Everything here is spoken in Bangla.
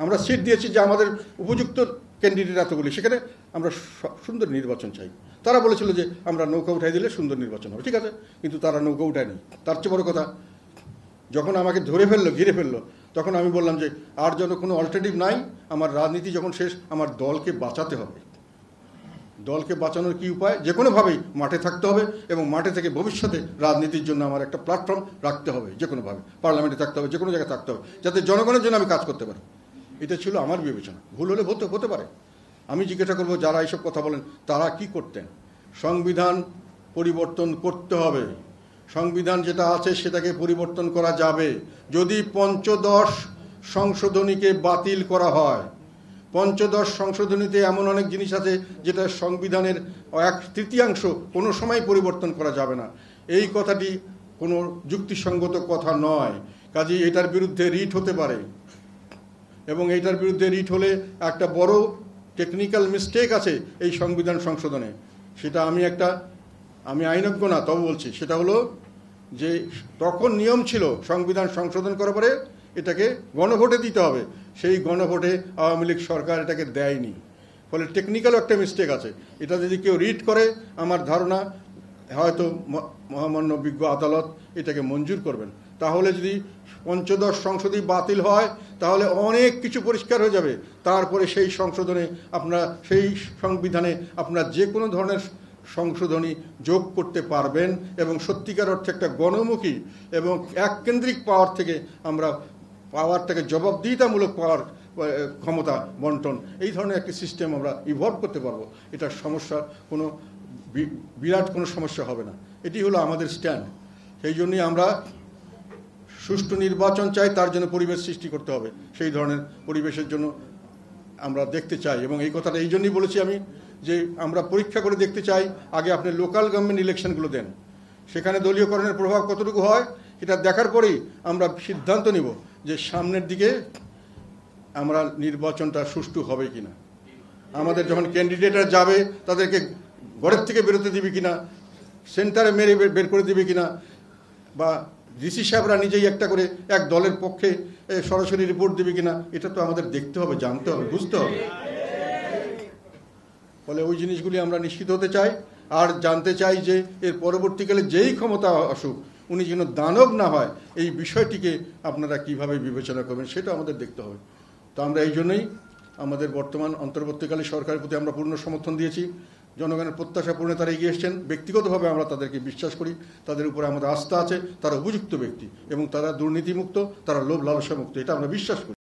আমরা সিট দিয়েছি যে আমাদের উপযুক্ত ক্যান্ডিডেট এতগুলি, সেখানে আমরা সুন্দর নির্বাচন চাই। তারা বলেছিল যে আমরা নৌকা উঠাই দিলে সুন্দর নির্বাচন হবে, ঠিক আছে, কিন্তু তারা নৌকা উঠায়নি। তার চেয়ে বড় কথা, যখন আমাকে ধরে ফেললো, ঘিরে ফেললো, তখন আমি বললাম যে আর যেন কোনো অল্টারনেটিভ নাই, আমার রাজনীতি যখন শেষ, আমার দলকে বাঁচাতে হবে। দলকে বাঁচানোর কী উপায়? যে কোনোভাবেই মাঠে থাকতে হবে এবং মাঠে থেকে ভবিষ্যতে রাজনীতির জন্য আমার একটা প্ল্যাটফর্ম রাখতে হবে, যে কোনোভাবে পার্লামেন্টে থাকতে হবে, যে কোনো জায়গায় থাকতে হবে, যাতে জনগণের জন্য আমি কাজ করতে পারি। এটা ছিল আমার বিবেচনা। ভুল হলে হতে পারে। আমি জিজ্ঞাসা করবো যারা এইসব কথা বলেন তারা কি করতেন? সংবিধান পরিবর্তন করতে হবে। সংবিধান যেটা আছে সেটাকে পরিবর্তন করা যাবে যদি পঞ্চদশ সংশোধনীকে বাতিল করা হয়। পঞ্চদশ সংশোধনীতে এমন অনেক জিনিস আছে যেটা সংবিধানের 1/3 কোনো সময় পরিবর্তন করা যাবে না। এই কথাটি কোনো যুক্তিসঙ্গত কথা নয়। কাজেই এটার বিরুদ্ধে রিট হতে পারে, এবং এইটার বিরুদ্ধে রিট হলে একটা বড় টেকনিক্যাল মিস্টেক আছে এই সংবিধান সংশোধনে। সেটা আমি আইনজ্ঞ না, তবে বলছি, সেটা হলো যে তখন নিয়ম ছিল সংবিধান সংশোধন করার পরে এটাকে গণভোটে দিতে হবে। সেই গণভোটে আওয়ামী লীগ সরকার এটাকে দেয়নি, ফলে টেকনিক্যাল একটা মিস্টেক আছে। এটা যদি কেউ রিড করে, আমার ধারণা হয়তো মহামান্য বিজ্ঞ আদালত এটাকে মঞ্জুর করবেন। তাহলে যদি পঞ্চদশ সংশোধনী বাতিল হয় তাহলে অনেক কিছু পরিষ্কার হয়ে যাবে। তারপরে সেই সংশোধনে সেই সংবিধানে আপনারা যে কোনো ধরনের সংশোধনী যোগ করতে পারবেন এবং সত্যিকার অর্থে একটা গণমুখী এবং এককেন্দ্রিক পাওয়ার থেকে আমরা পাওয়ারটাকে জবাবদিহিতামূলক পাওয়ার ক্ষমতা বন্টন, এই ধরনের একটি সিস্টেম আমরা ইভলভ করতে পারবো। এটার সমস্যা কোনো বিরাট কোনো সমস্যা হবে না। এটি হলো আমাদের স্ট্যান্ড। সেই জন্যই আমরা সুষ্ঠু নির্বাচন চাই, তার জন্য পরিবেশ সৃষ্টি করতে হবে। সেই ধরনের পরিবেশের জন্য আমরা দেখতে চাই, এবং এই কথাটা এই জন্যই বলেছি আমি যে আমরা পরীক্ষা করে দেখতে চাই। আগে আপনি লোকাল গভর্নমেন্ট ইলেকশনগুলো দেন, সেখানে দলীয়করণের প্রভাব কতটুকু হয় এটা দেখার পরেই আমরা সিদ্ধান্ত নিব যে সামনের দিকে আমরা নির্বাচনটা সুষ্ঠু হবে কিনা। আমাদের যখন ক্যান্ডিডেটরা যাবে তাদেরকে ঘরের থেকে বেরোতে দিবে কিনা, সেন্টারে মেরে বের করে দিবে কিনা, বা ডিসি সাহেবরা নিজেই একটা করে এক দলের পক্ষে সরাসরি রিপোর্ট দেবে কিনা, এটা তো আমাদের দেখতে হবে, জানতে হবে, বুঝতে হবে। ফলে ওই জিনিসগুলি আমরা নিশ্চিত হতে চাই। আর জানতে চাই যে এর পরবর্তীকালে যেই ক্ষমতা আসুক উনি যেন দানব না হয়, এই বিষয়টিকে আপনারা কিভাবে বিবেচনা করবেন সেটা আমাদের দেখতে হবে। তো আমরা এই জন্যই আমাদের বর্তমান অন্তর্বর্তীকালীন সরকারের প্রতি আমরা পূর্ণ সমর্থন দিয়েছি। জনগণের প্রত্যাশা পূরণে তারা এগিয়ে এসছেন। ব্যক্তিগতভাবে আমরা তাদেরকে বিশ্বাস করি, তাদের উপরে আমাদের আস্থা আছে। তারা উপযুক্ত ব্যক্তি এবং তারা দুর্নীতিমুক্ত, তারা লোভ লালসা মুক্ত, এটা আমরা বিশ্বাস করি।